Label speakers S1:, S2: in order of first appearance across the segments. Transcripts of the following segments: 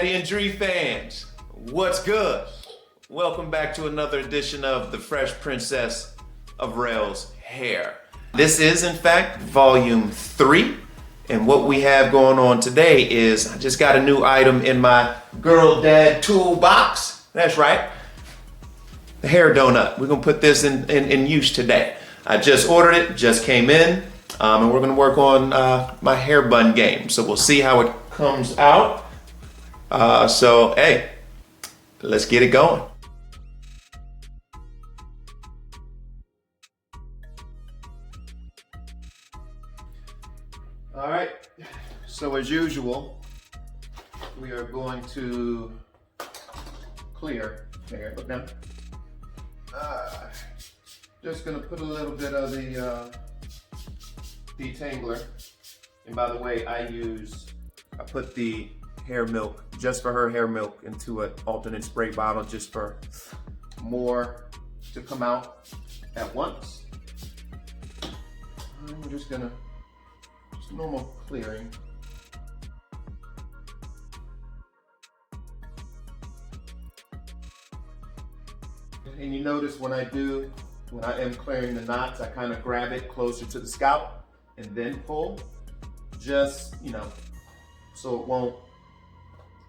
S1: Daddy and Dree fans, what's good? Welcome back to another edition of the Fresh Princess of Rel's Hair. This is in fact volume 3, and what we have going on today is I just got a new item in my girl dad toolbox. That's right, the hair donut. We're gonna put this in use today. I just ordered it, just came in, and we're gonna work on my hair bun game. So we'll see how it comes out. So hey, let's get it going. All right, so as usual, we are going to clear hair. Look down. Just gonna put a little bit of the detangler. And by the way, I put the hair milk, just for her hair milk, into an alternate spray bottle just for more to come out at once. And we're just gonna, just normal clearing. And you notice when I am clearing the knots, I kind of grab it closer to the scalp and then pull, just, so it won't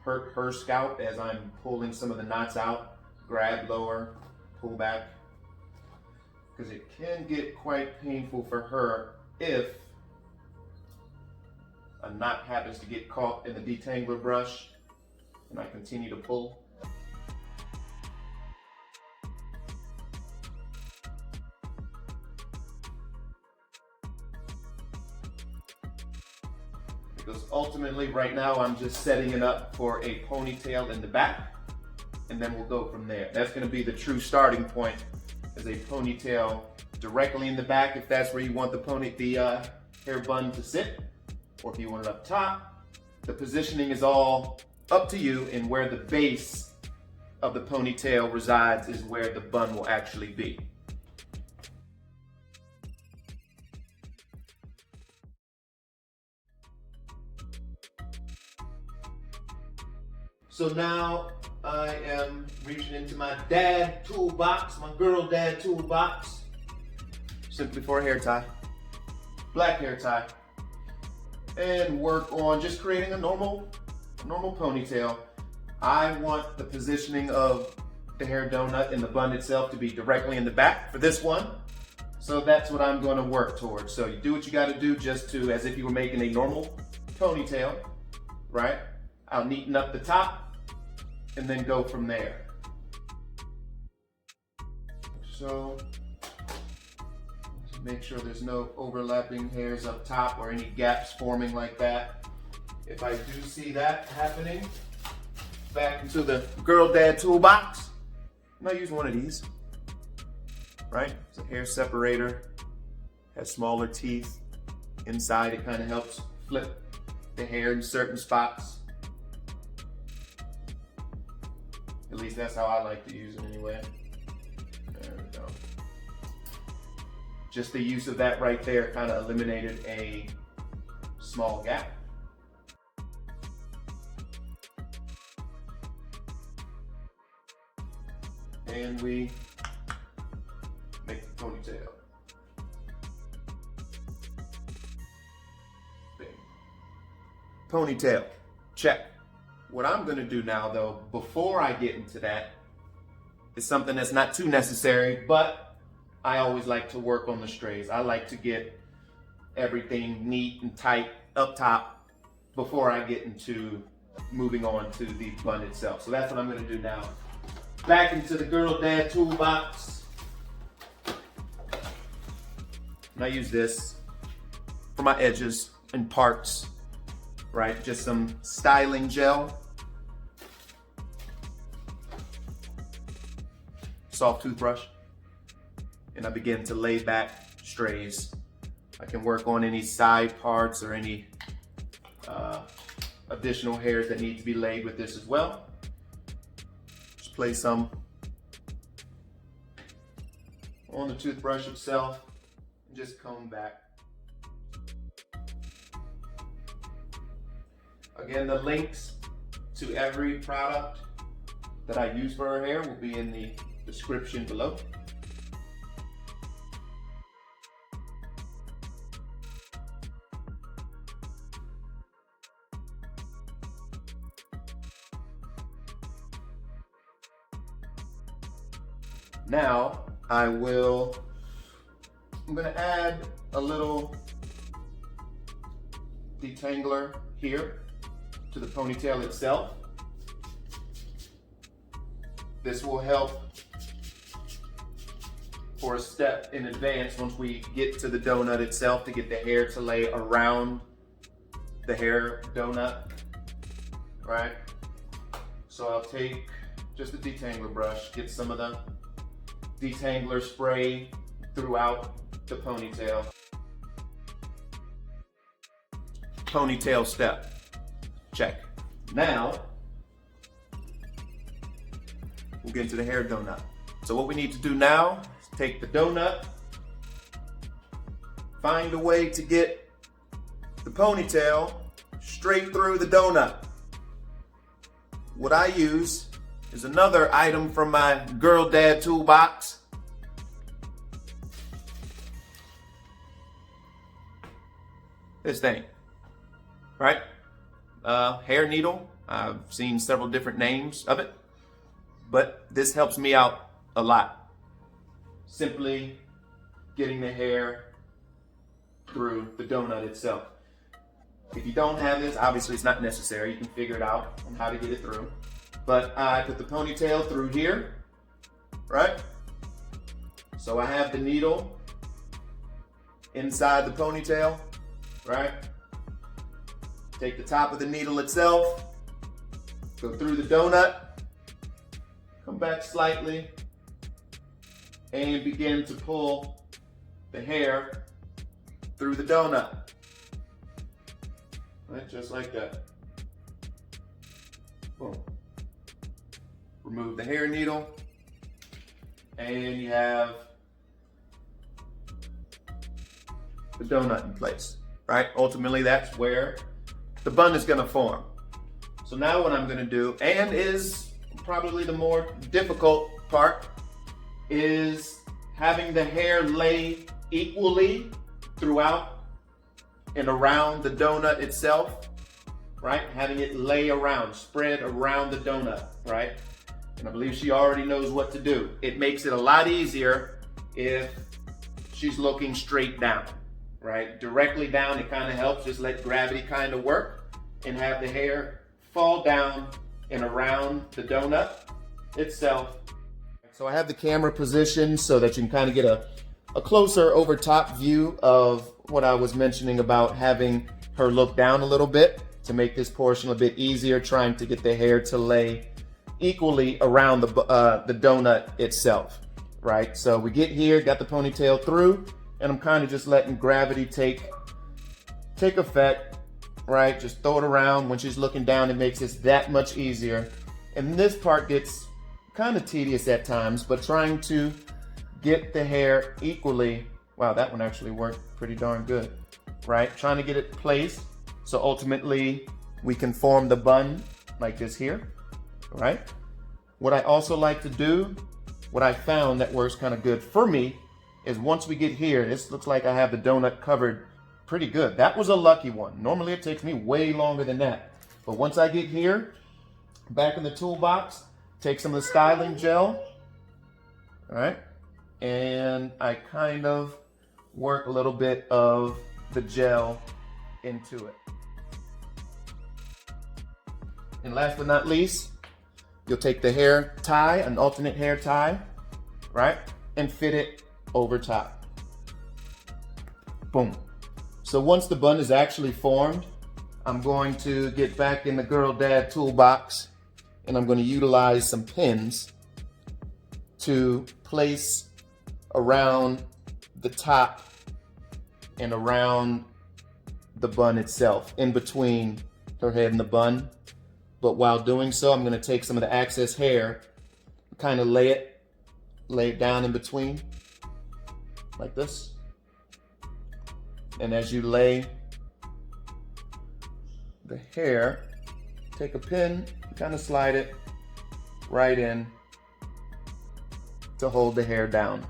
S1: hurt her scalp as I'm pulling some of the knots out. Grab lower, pull back, because it can get quite painful for her if a knot happens to get caught in the detangler brush and I continue to pull. Because ultimately right now I'm just setting it up for a ponytail in the back, and then we'll go from there. That's going to be the true starting point, is a ponytail directly in the back if that's where you want the hair bun to sit, or if you want it up top. The positioning is all up to you, and where the base of the ponytail resides is where the bun will actually be. So now I am reaching into my dad toolbox, my girl dad toolbox, simply for a hair tie, black hair tie, and work on just creating a normal ponytail. I want the positioning of the hair donut and the bun itself to be directly in the back for this one. So that's what I'm going to work towards. So you do what you got to do, just to, as if you were making a normal ponytail, right? I'll neaten up the top and then go from there. So make sure there's no overlapping hairs up top or any gaps forming like that. If I do see that happening, back into the girl dad toolbox. I'm not using one of these, right? It's a hair separator, has smaller teeth. Inside it kind of helps flip the hair in certain spots. At least that's how I like to use it anyway. There we go. Just the use of that right there kind of eliminated a small gap. And we make the ponytail. Bing. Ponytail, check. What I'm gonna do now though, before I get into that, is something that's not too necessary, but I always like to work on the strays. I like to get everything neat and tight up top before I get into moving on to the bun itself. So that's what I'm gonna do now. Back into the girl dad toolbox. And I use this for my edges and parts, right? Just some styling gel. Soft toothbrush, and I begin to lay back strays. I can work on any side parts or any additional hairs that need to be laid with this as well. Just place some on the toothbrush itself and just comb back. Again, the links to every product that I use for her hair will be in the description below. Now I'm gonna add a little detangler here to the ponytail itself. This will help for a step in advance once we get to the donut itself, to get the hair to lay around the hair donut, right? So I'll take just a detangler brush, get some of the detangler spray throughout the ponytail. Ponytail step, check. Now, we'll get into the hair donut. So what we need to do now is take the donut, find a way to get the ponytail straight through the donut. What I use is another item from my girl dad toolbox. This thing, right? Hair needle. I've seen several different names of it, but this helps me out a lot. Simply getting the hair through the donut itself. If you don't have this, obviously it's not necessary. You can figure it out on how to get it through. But I put the ponytail through here, right? So I have the needle inside the ponytail, right? Take the top of the needle itself, go through the donut, come back slightly, and begin to pull the hair through the donut. Right, just like that. Boom. Remove the hair needle, and you have the donut in place, right? Ultimately, that's where the bun is gonna form. So now what I'm gonna do, and is probably the more difficult part, is having the hair lay equally throughout and around the donut itself, right? Having it lay around, spread around the donut, right? And I believe she already knows what to do. It makes it a lot easier if she's looking straight down, right? Directly down, it kind of helps. Just let gravity kind of work and have the hair fall down and around the donut itself. So I have the camera positioned so that you can kind of get a closer over top view of what I was mentioning about having her look down a little bit to make this portion a bit easier, trying to get the hair to lay equally around the donut itself, right? So we get here, got the ponytail through, and I'm kind of just letting gravity take effect, right? Just throw it around. When she's looking down, it makes it that much easier. And this part gets kind of tedious at times, but trying to get the hair equally, wow, that one actually worked pretty darn good, right? Trying to get it placed so ultimately we can form the bun like this here, right? What I also like to do, what I found that works kind of good for me, is once we get here, this looks like I have the donut covered pretty good. That was a lucky one. Normally it takes me way longer than that. But once I get here, back in the toolbox, take some of the styling gel, all right? And I kind of work a little bit of the gel into it. And last but not least, you'll take the hair tie, an alternate hair tie, right? And fit it over top. Boom. So once the bun is actually formed, I'm going to get back in the girl dad toolbox and I'm going to utilize some pins to place around the top and around the bun itself, in between her head and the bun. But while doing so, I'm going to take some of the excess hair, kind of lay it down in between, like this. And as you lay the hair, take a pin, kind of slide it right in to hold the hair down.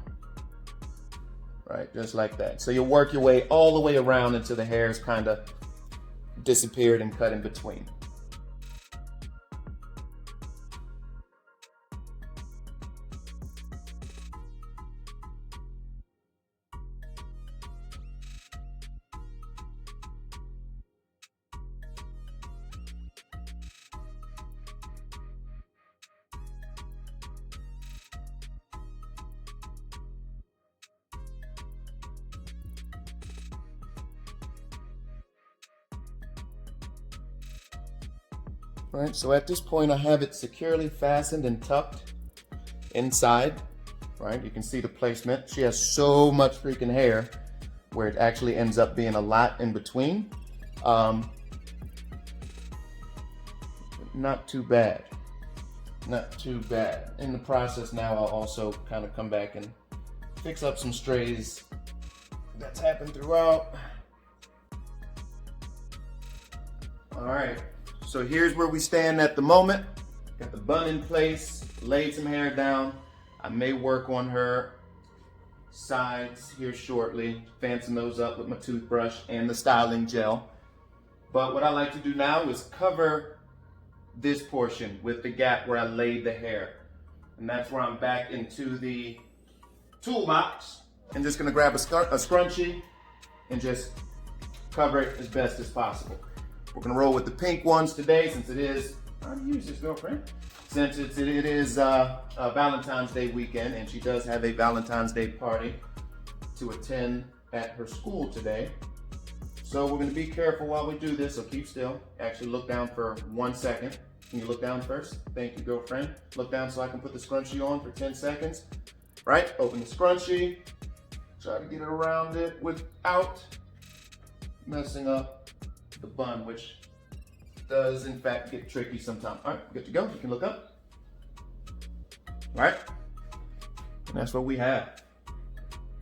S1: Right, just like that. So you work your way all the way around until the hair is kind of disappeared and cut in between. Right, so at this point I have it securely fastened and tucked inside. Right, you can see the placement. She has so much freaking hair where it actually ends up being a lot in between. Not too bad. Not too bad. In the process now, I'll also kind of come back and fix up some strays that's happened throughout. All right, so here's where we stand at the moment. Got the bun in place, laid some hair down. I may work on her sides here shortly, fancy those up with my toothbrush and the styling gel. But what I like to do now is cover this portion with the gap where I laid the hair. And that's where I'm back into the toolbox and just gonna grab a scrunchie and just cover it as best as possible. We're gonna roll with the pink ones today since it is, how do you use this, girlfriend? Since it is a Valentine's Day weekend and she does have a Valentine's Day party to attend at her school today. So we're gonna be careful while we do this, so keep still. Actually look down for 1 second. Can you look down first? Thank you, girlfriend. Look down so I can put the scrunchie on for 10 seconds. Right, open the scrunchie. Try to get it around it without messing up the bun, which does in fact get tricky sometimes. All right, good to go. You can look up. All right, and that's what we have.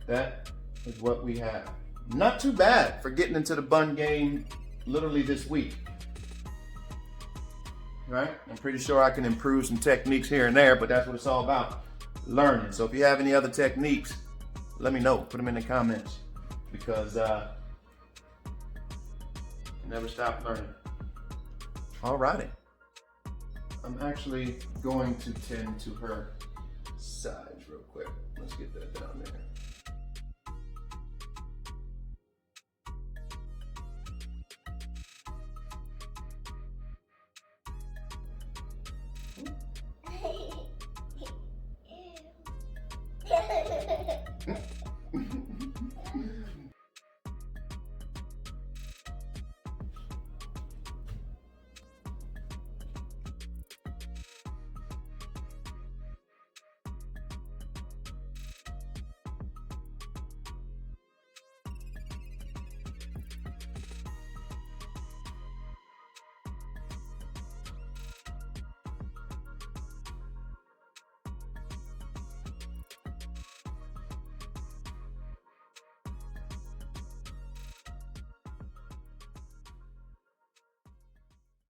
S1: That is what we have. Not too bad for getting into the bun game literally this week. Right, I'm pretty sure I can improve some techniques here and there, but that's what it's all about, learning. So if you have any other techniques, let me know. Put them in the comments because never stop learning. Alrighty. I'm actually going to tend to her sides real quick. Let's get that down there.